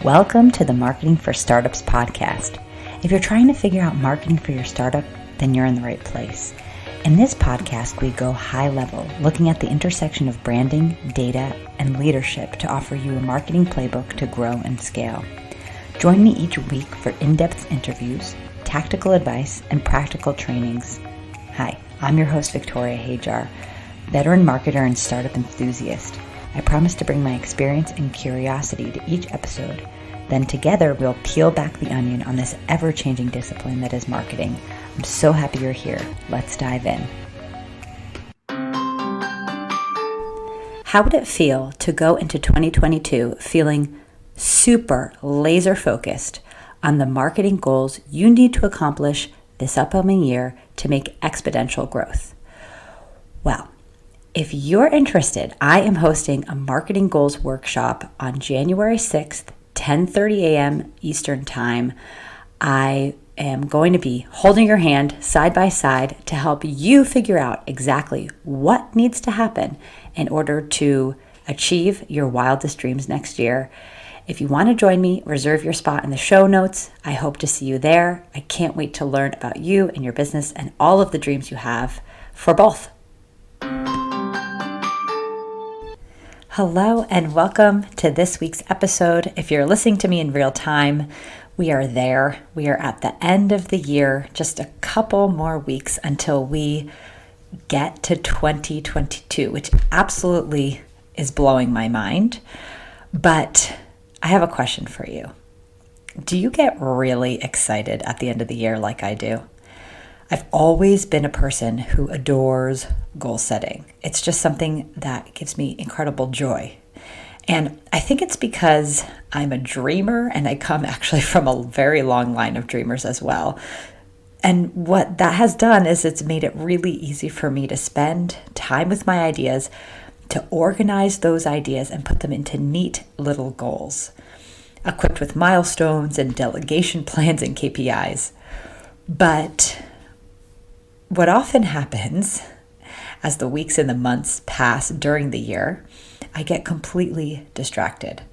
Welcome to the Marketing for Startups podcast. If you're trying to figure out marketing for your startup, then you're in the right place. In this podcast, we go high level, looking at the intersection of branding, data, and leadership to offer you a marketing playbook to grow and scale. Join me each week for in-depth interviews, tactical advice, and practical trainings. Hi, I'm your host, Victoria Hajar, veteran marketer and startup enthusiast. I promise to bring my experience and curiosity to each episode. Then together, we'll peel back the onion on this ever-changing discipline that is marketing. I'm so happy you're here. Let's dive in. How would it feel to go into 2022 feeling super laser focused on the marketing goals you need to accomplish this upcoming year to make exponential growth? Well, if you're interested, I am hosting a marketing goals workshop on January 6th, 10:30 a.m. Eastern Time. I am going to be holding your hand side by side to help you figure out exactly what needs to happen in order to achieve your wildest dreams next year. If you want to join me, reserve your spot in the show notes. I hope to see you there. I can't wait to learn about you and your business and all of the dreams you have for both. Hello and welcome to this week's episode. If you're listening to me in real time, we are there. We are at the end of the year, just a couple more weeks until we get to 2022, which absolutely is blowing my mind. But I have a question for you. Do you get really excited at the end of the year like I do? I've always been a person who adores goal setting. It's just something that gives me incredible joy. And I think it's because I'm a dreamer and I come actually from a very long line of dreamers as well. And what that has done is it's made it really easy for me to spend time with my ideas, to organize those ideas and put them into neat little goals, equipped with milestones and delegation plans and KPIs. But what often happens as the weeks and the months pass during the year, I get completely distracted.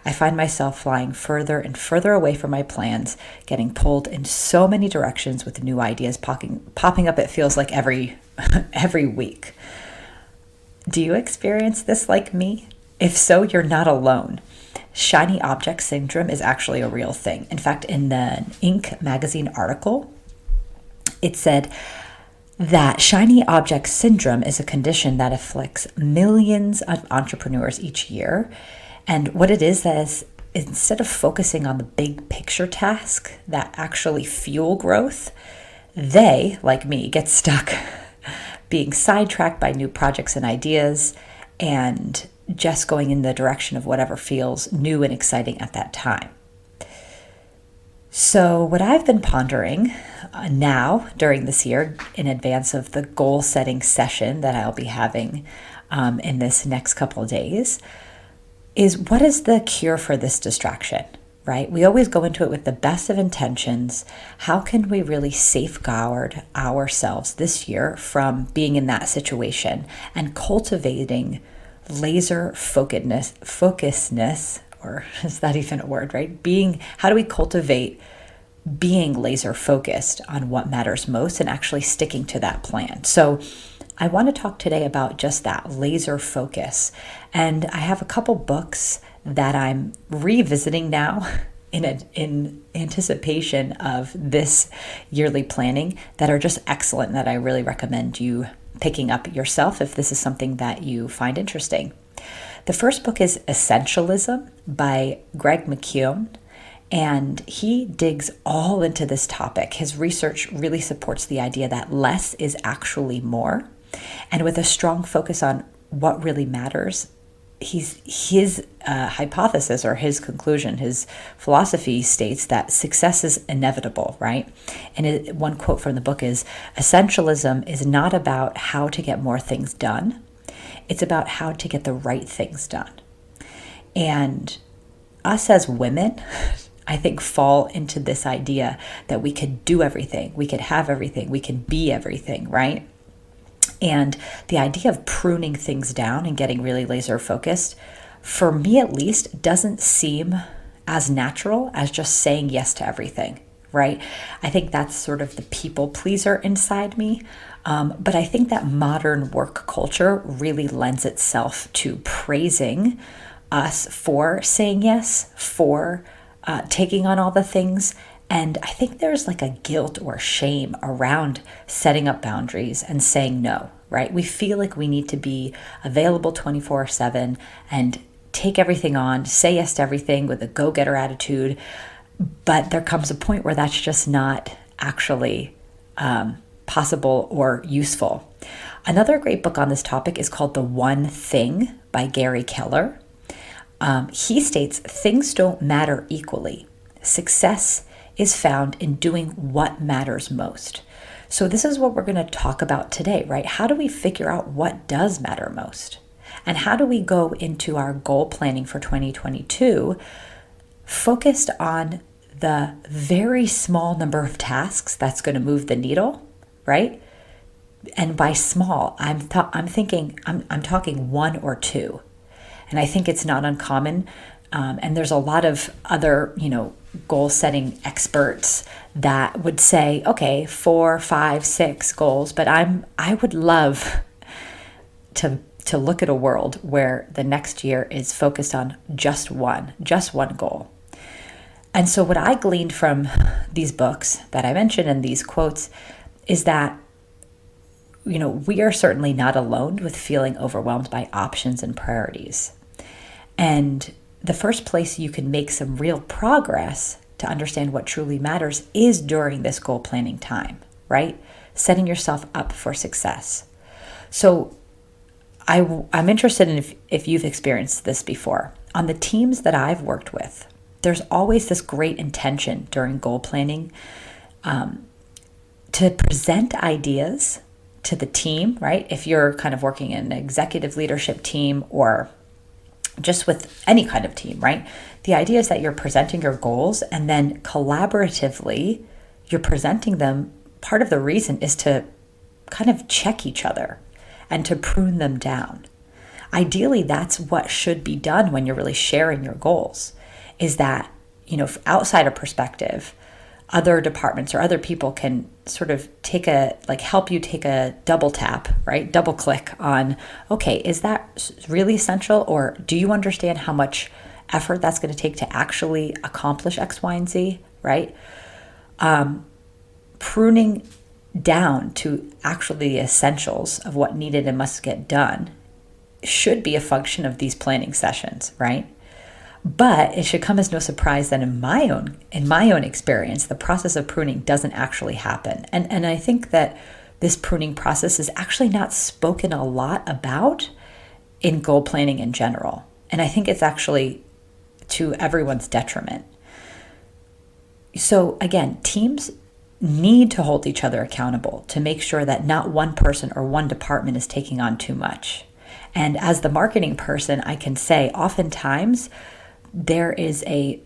I find myself flying further and further away from my plans, getting pulled in so many directions with new ideas popping up, it feels like every week. Do you experience this like me? If so, you're not alone. Shiny object syndrome is actually a real thing. In fact, in the Inc. magazine article, it said that shiny object syndrome is a condition that afflicts millions of entrepreneurs each year. And what it is that is, instead of focusing on the big picture tasks that actually fuel growth, they, like me, get stuck being sidetracked by new projects and ideas and just going in the direction of whatever feels new and exciting at that time. So what I've been pondering now during this year in advance of the goal setting session that I'll be having in this next couple of days is, what is the cure for this distraction, right? We always go into it with the best of intentions. How can we really safeguard ourselves this year from being in that situation and cultivating laser focusedness, or is that even a word, right? How do we cultivate being laser focused on what matters most and actually sticking to that plan? So I want to talk today about just that laser focus. And I have a couple books that I'm revisiting now in anticipation of this yearly planning that are just excellent, that I really recommend you picking up yourself if this is something that you find interesting. The first book is Essentialism by Greg McKeown, and he digs all into this topic. His research really supports the idea that less is actually more, and with a strong focus on what really matters. His hypothesis, or his conclusion, his philosophy states that success is inevitable, right? And one quote from the book is, "Essentialism is not about how to get more things done. It's about how to get the right things done." And us as women, I think, fall into this idea that we could do everything, we could have everything, we can be everything, right? And the idea of pruning things down and getting really laser focused, for me at least, doesn't seem as natural as just saying yes to everything, right? I think that's sort of the people pleaser inside me. But I think that modern work culture really lends itself to praising us for saying yes, for taking on all the things. And I think there's like a guilt or shame around setting up boundaries and saying no, right? We feel like we need to be available 24/7 and take everything on, say yes to everything with a go-getter attitude. But there comes a point where that's just not actually possible or useful. Another great book on this topic is called The One Thing by Gary Keller. He states things don't matter equally. Success is found in doing what matters most. So this is what we're going to talk about today, right? How do we figure out what does matter most? And how do we go into our goal planning for 2022 focused on the very small number of tasks that's going to move the needle, right? And by small, I'm talking one or two. And I think it's not uncommon. And there's a lot of other, goal setting experts that would say, okay, 4, 5, 6 goals. But I would love to look at a world where the next year is focused on just one goal. And so what I gleaned from these books that I mentioned and these quotes is that, we are certainly not alone with feeling overwhelmed by options and priorities. And the first place you can make some real progress to understand what truly matters is during this goal planning time, right? Setting yourself up for success. So I'm interested in if you've experienced this before. On the teams that I've worked with, there's always this great intention during goal planning to present ideas to the team, right? If you're kind of working in an executive leadership team or just with any kind of team, right? The idea is that you're presenting your goals and then collaboratively you're presenting them. Part of the reason is to kind of check each other and to prune them down. Ideally, that's what should be done when you're really sharing your goals, is that, outside a perspective, other departments or other people can sort of help you take a double tap, right? Double click on, okay, is that really essential? Or do you understand how much effort that's going to take to actually accomplish X, Y, and Z, right? Pruning down to actually the essentials of what needed and must get done should be a function of these planning sessions, right? But it should come as no surprise that in my own experience, the process of pruning doesn't actually happen. And I think that this pruning process is actually not spoken a lot about in goal planning in general. And I think it's actually to everyone's detriment. So again, teams need to hold each other accountable to make sure that not one person or one department is taking on too much. And as the marketing person, I can say oftentimes there is a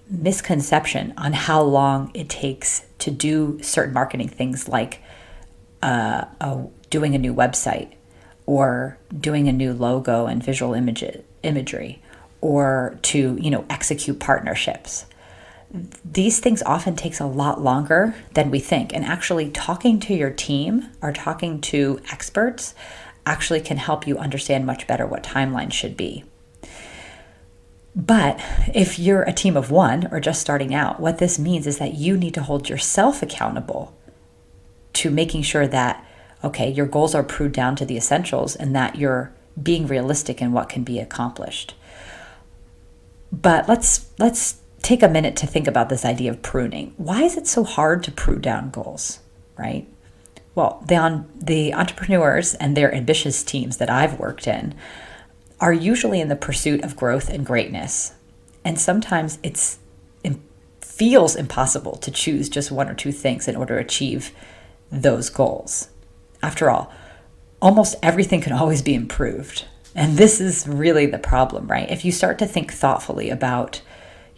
misconception on how long it takes to do certain marketing things like doing a new website or doing a new logo and visual imagery or to execute partnerships. These things often takes a lot longer than we think. And actually talking to your team or talking to experts actually can help you understand much better what timelines should be. But if you're a team of one or just starting out, what this means is that you need to hold yourself accountable to making sure that, okay, your goals are pruned down to the essentials and that you're being realistic in what can be accomplished. But let's take a minute to think about this idea of pruning. Why is it so hard to prune down goals, right? Well, the entrepreneurs and their ambitious teams that I've worked in are usually in the pursuit of growth and greatness. And sometimes it feels impossible to choose just one or two things in order to achieve those goals. After all, almost everything can always be improved. And this is really the problem, right? If you start to think thoughtfully about,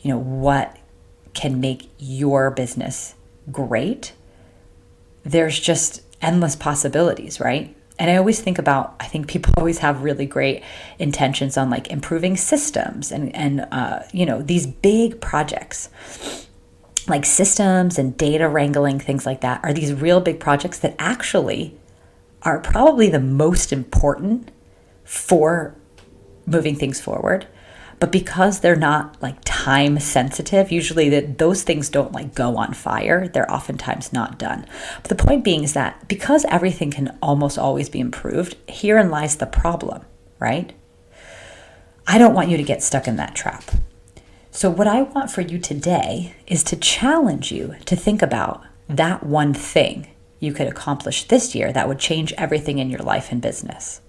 what can make your business great, there's just endless possibilities, right? And I always think about, I think people always have really great intentions on like improving systems and these big projects like systems and data wrangling, things like that, are these real big projects that actually are probably the most important for moving things forward. But because they're not like time sensitive, usually those things don't like go on fire. They're oftentimes not done. But the point being is that because everything can almost always be improved, herein lies the problem, right? I don't want you to get stuck in that trap. So what I want for you today is to challenge you to think about that one thing you could accomplish this year that would change everything in your life and business.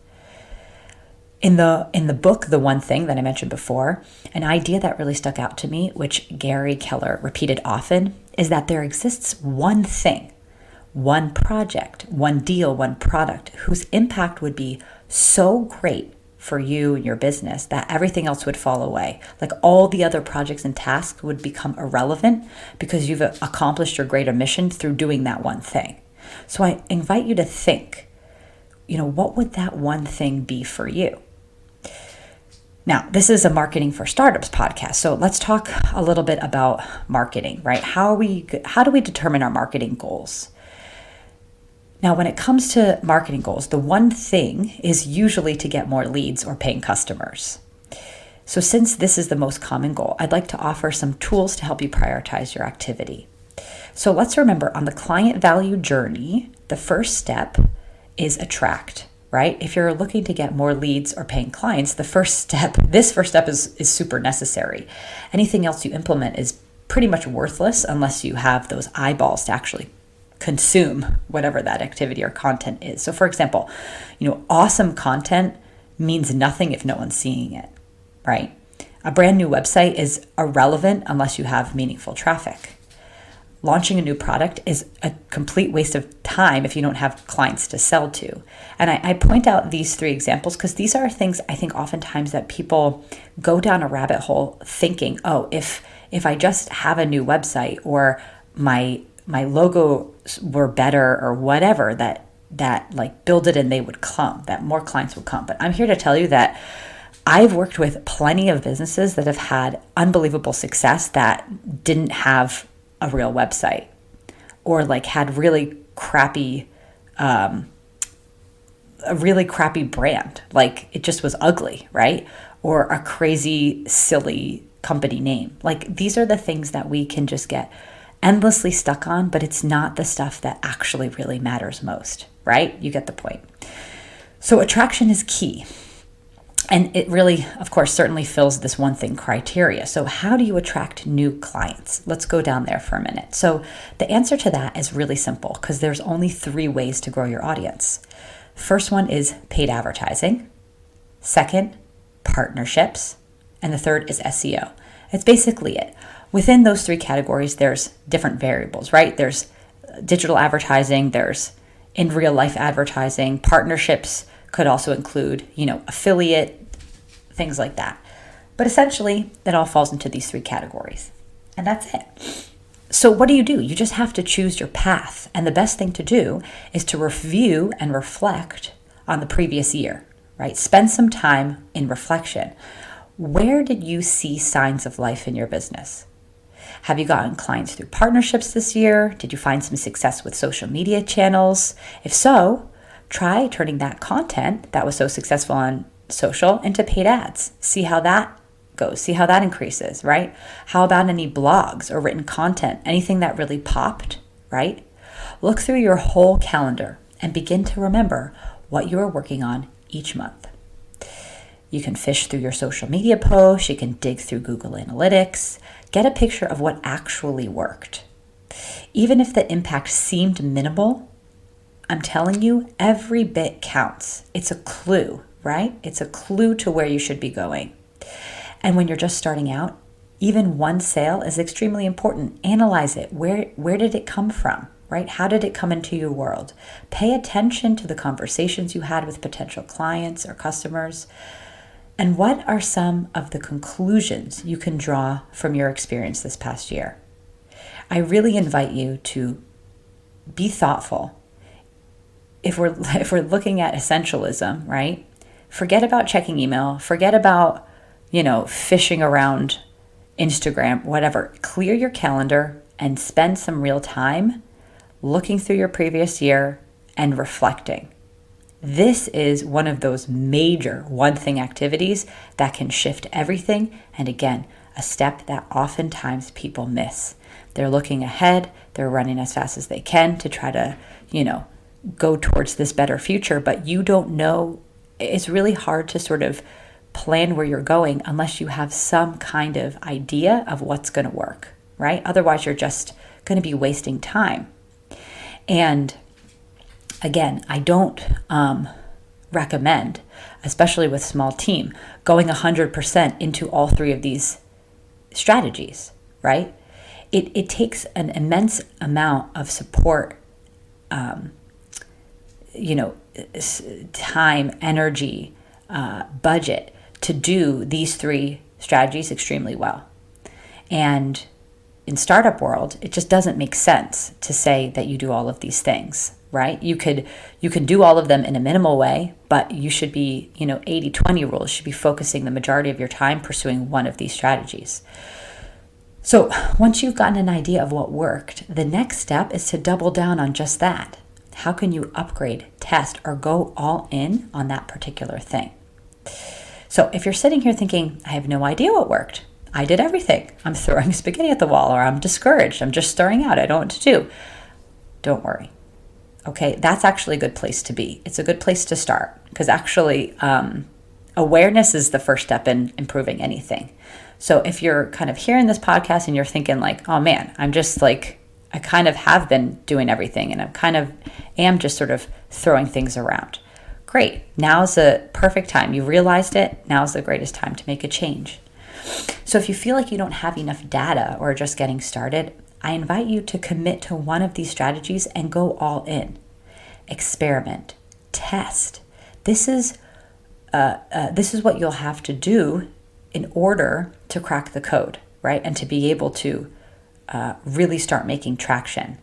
In the book, The One Thing that I mentioned before, an idea that really stuck out to me, which Gary Keller repeated often, is that there exists one thing, one project, one deal, one product whose impact would be so great for you and your business that everything else would fall away. Like all the other projects and tasks would become irrelevant because you've accomplished your greater mission through doing that one thing. So I invite you to think, what would that one thing be for you? Now, this is a Marketing for Startups podcast. So let's talk a little bit about marketing, right? How do we determine our marketing goals? Now, when it comes to marketing goals, the one thing is usually to get more leads or paying customers. So since this is the most common goal, I'd like to offer some tools to help you prioritize your activity. So let's remember, on the client value journey, the first step is attract, right? If you're looking to get more leads or paying clients, this first step is super necessary. Anything else you implement is pretty much worthless unless you have those eyeballs to actually consume whatever that activity or content is. So for example, awesome content means nothing if no one's seeing it, right? A brand new website is irrelevant unless you have meaningful traffic. Launching a new product is a complete waste of time if you don't have clients to sell to. And I point out these three examples because these are things I think oftentimes that people go down a rabbit hole thinking, oh, if I just have a new website or my logo were better or whatever, that like build it and they would come, that more clients would come. But I'm here to tell you that I've worked with plenty of businesses that have had unbelievable success that didn't have a real website or like had really crappy, a really crappy brand. Like it just was ugly, right? Or a crazy, silly company name. Like these are the things that we can just get endlessly stuck on, but it's not the stuff that actually really matters most, right? You get the point. So attraction is key. And it really, of course, certainly fills this one thing criteria. So how do you attract new clients? Let's go down there for a minute. So the answer to that is really simple because there's only 3 ways to grow your audience. First one is paid advertising. Second, partnerships. And the third is SEO. It's basically it. Within those 3 categories, there's different variables, right? There's digital advertising, there's in real life advertising, partnerships could also include, affiliate, things like that. But essentially, it all falls into these 3 categories. And that's it. So what do? You just have to choose your path. And the best thing to do is to review and reflect on the previous year, right? Spend some time in reflection. Where did you see signs of life in your business? Have you gotten clients through partnerships this year? Did you find some success with social media channels? If so, try turning that content that was so successful on social into paid ads. See how that goes. See how that increases, right? How about any blogs or written content? Anything that really popped, right? Look through your whole calendar and begin to remember what you are working on each month. You can fish through your social media posts. You can dig through Google Analytics. Get a picture of what actually worked. Even if the impact seemed minimal, I'm telling you, every bit counts. It's a clue, right? It's a clue to where you should be going. And when you're just starting out, even one sale is extremely important. Analyze it. Where did it come from, right? How did it come into your world? Pay attention to the conversations you had with potential clients or customers. And what are some of the conclusions you can draw from your experience this past year? I really invite you to be thoughtful if we're looking at essentialism, right? Forget about checking email, forget about, fishing around Instagram, whatever. Clear your calendar and spend some real time looking through your previous year and reflecting. This is one of those major one thing activities that can shift everything. And again, a step that oftentimes people miss. They're looking ahead, they're running as fast as they can to try to, go towards this better future, but you don't know. It's really hard to sort of plan where you're going unless you have some kind of idea of what's going to work, right? Otherwise, you're just going to be wasting time. And again, I don't recommend, especially with small team, going 100% into all three of these strategies, right? It takes an immense amount of support, time, energy, budget to do these three strategies extremely well. And in startup world, it just doesn't make sense to say that you do all of these things, right? You can do all of them in a minimal way, but you should be, 80-20 rule should be focusing the majority of your time pursuing one of these strategies. So once you've gotten an idea of what worked, the next step is to double down on just that. How can you upgrade, test, or go all in on that particular thing? So if you're sitting here thinking, I have no idea what worked, I did everything, I'm throwing spaghetti at the wall, or I'm discouraged, I'm just starting out, I don't know what to do, don't worry. Okay, that's actually a good place to be. It's a good place to start because actually awareness is the first step in improving anything. So if you're kind of hearing this podcast and you're thinking like, oh man, I'm just like, I kind of have been doing everything and I kind of am just sort of throwing things around. Great. Now's the perfect time. You realized it. Now's the greatest time to make a change. So if you feel like you don't have enough data or just getting started, I invite you to commit to one of these strategies and go all in. Experiment, test. This is what you'll have to do in order to crack the code, right? And to be able to really start making traction.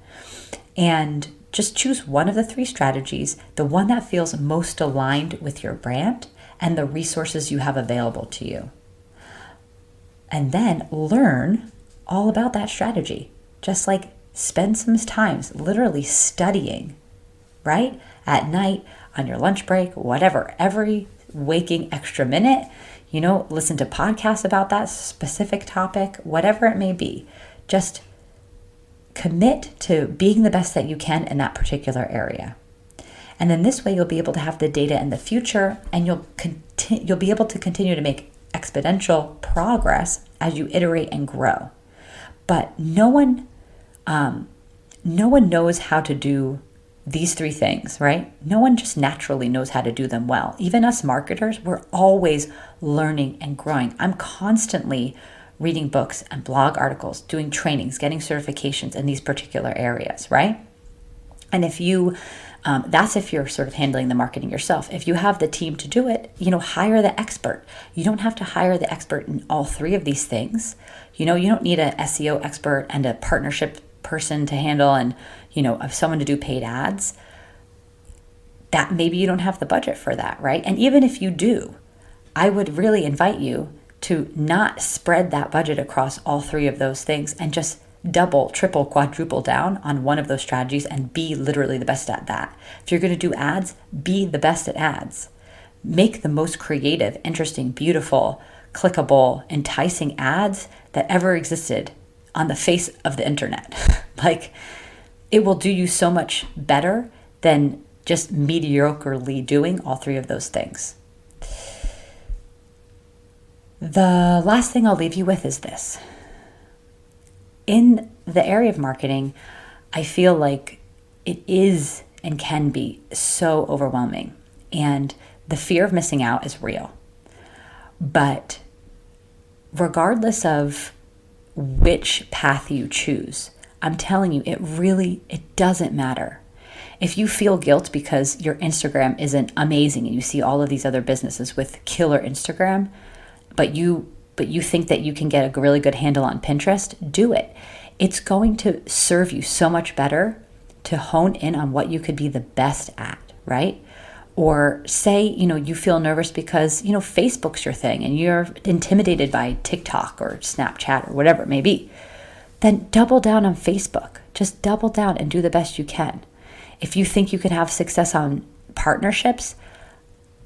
And just choose one of the three strategies, the one that feels most aligned with your brand and the resources you have available to you. And then learn all about that strategy. Just like spend some time literally studying, right? At night, on your lunch break, whatever, every waking extra minute, listen to podcasts about that specific topic, whatever it may be. Just commit to being the best that you can in that particular area. And then this way you'll be able to have the data in the future and you'll be able to continue to make exponential progress as you iterate and grow. But no one knows how to do these three things, right? No one just naturally knows how to do them well. Even us marketers, we're always learning and growing. I'm constantly reading books and blog articles, doing trainings, getting certifications in these particular areas, right? And if you, that's if you're sort of handling the marketing yourself. If you have the team to do it, hire the expert. You don't have to hire the expert in all three of these things. You don't need an SEO expert and a partnership person to handle and, of someone to do paid ads. That maybe you don't have the budget for that, right? And even if you do, I would really invite you to not spread that budget across all three of those things and just double, triple, quadruple down on one of those strategies and be literally the best at that. If you're going to do ads, be the best at ads. Make the most creative, interesting, beautiful, clickable, enticing ads that ever existed on the face of the internet. Like, it will do you so much better than just mediocrely doing all three of those things. The last thing I'll leave you with is this. In the area of marketing, I feel like it is and can be so overwhelming, and the fear of missing out is real. But regardless of which path you choose, I'm telling you, it doesn't matter. If you feel guilt because your Instagram isn't amazing and you see all of these other businesses with killer Instagram, but you think that you can get a really good handle on Pinterest, do it. It's going to serve you so much better to hone in on what you could be the best at, right? Or say, you feel nervous because, Facebook's your thing and you're intimidated by TikTok or Snapchat or whatever it may be. Then double down on Facebook. Just double down and do the best you can. If you think you can have success on partnerships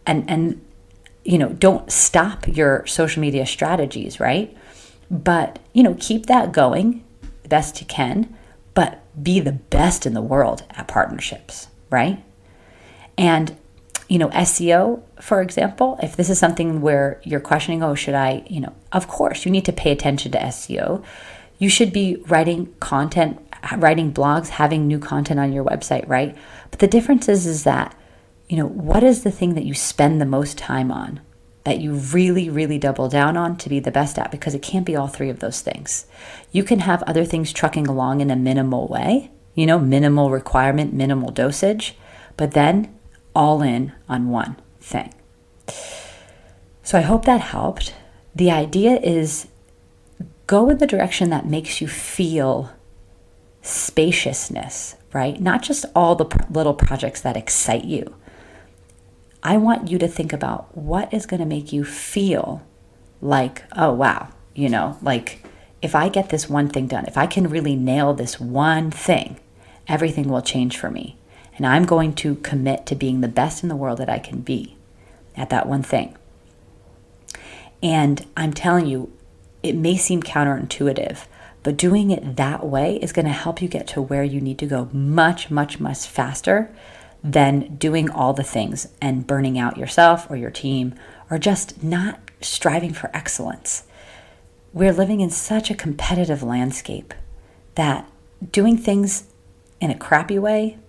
and don't stop your social media strategies, right? But, keep that going the best you can, but be the best in the world at partnerships, right? And SEO, for example, if this is something where you're questioning, should I, of course, you need to pay attention to SEO. You should be writing content, writing blogs, having new content on your website, right? But the difference is that, what is the thing that you spend the most time on, that you really, really double down on to be the best at? Because it can't be all three of those things. You can have other things trucking along in a minimal way, minimal requirement, minimal dosage, but then all in on one thing. So I hope that helped. The idea is go in the direction that makes you feel spaciousness, right? Not just all the little projects that excite you. I want you to think about what is going to make you feel like, oh, wow, like if I get this one thing done, if I can really nail this one thing, everything will change for me. And I'm going to commit to being the best in the world that I can be at that one thing. And I'm telling you, it may seem counterintuitive, but doing it that way is going to help you get to where you need to go much, much, much faster than doing all the things and burning out yourself or your team or just not striving for excellence. We're living in such a competitive landscape that doing things in a crappy way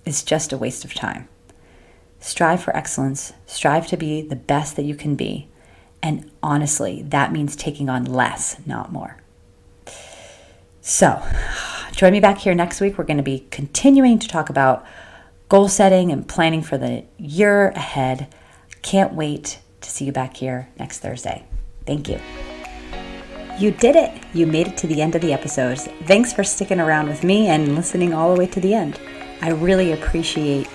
is just a waste of time. Strive for excellence, strive to be the best that you can be. And honestly, that means taking on less, not more. So, join me back here next week. We're going to be continuing to talk about goal setting and planning for the year ahead. Can't wait to see you back here next Thursday. Thank you. You did it. You made it to the end of the episode. Thanks for sticking around with me and listening all the way to the end. I really appreciate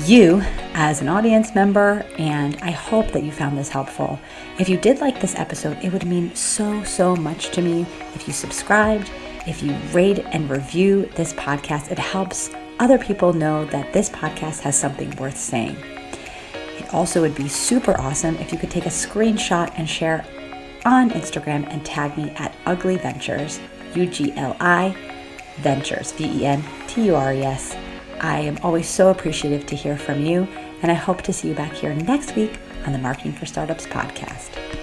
you as an audience member, and I hope that you found this helpful. If you did like this episode, it would mean so, so much to me if you subscribed, if you rate and review this podcast. It helps other people know that this podcast has something worth saying. It also would be super awesome if you could take a screenshot and share on Instagram and tag me at Ugly Ventures, UGLI Ventures, VENTURES. I am always so appreciative to hear from you, and I hope to see you back here next week on the Marketing for Startups podcast.